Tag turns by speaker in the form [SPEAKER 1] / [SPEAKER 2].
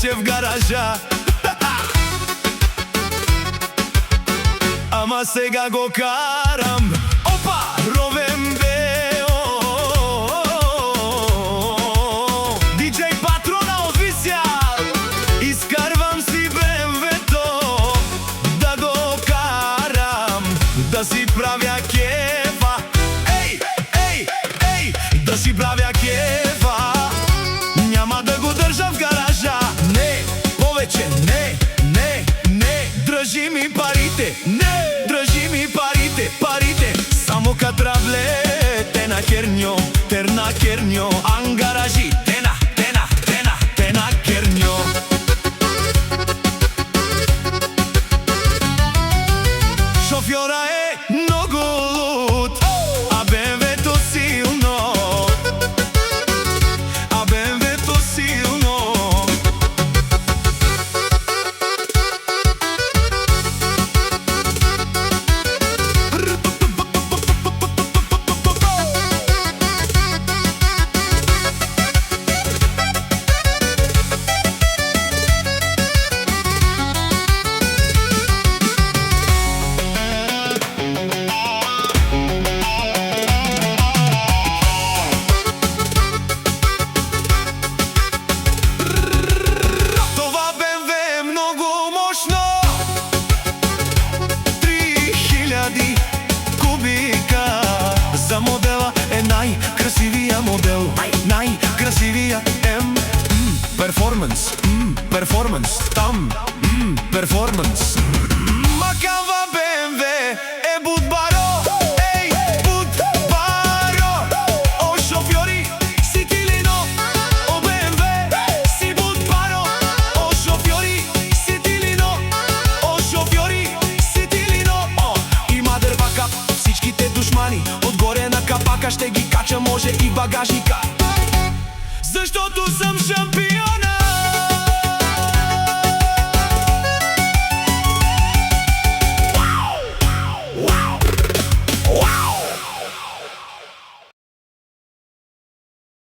[SPEAKER 1] повеќе в гаража. Ама сега го карам. Опа, ровен бео. Диджей Патрона официјал. Искарвам си БМВ-то да го карам, да си правя кефа. Ей, ей, ей, да си правя кефа. Няма да го држам в гаража. Не, повеќе, не, не, не. Држи ми парите, не. Држи ми парите, парите. Само катравле, тена керњо, терна керњо. Ангаражи, тена, тена, тена, тена керњо. Шофьора е многу луд, а БМВ-то силно. А БМВ-то силно. За модела е најкрасивија модел, најкрасивија перформанс, перформанс, там, перформанс.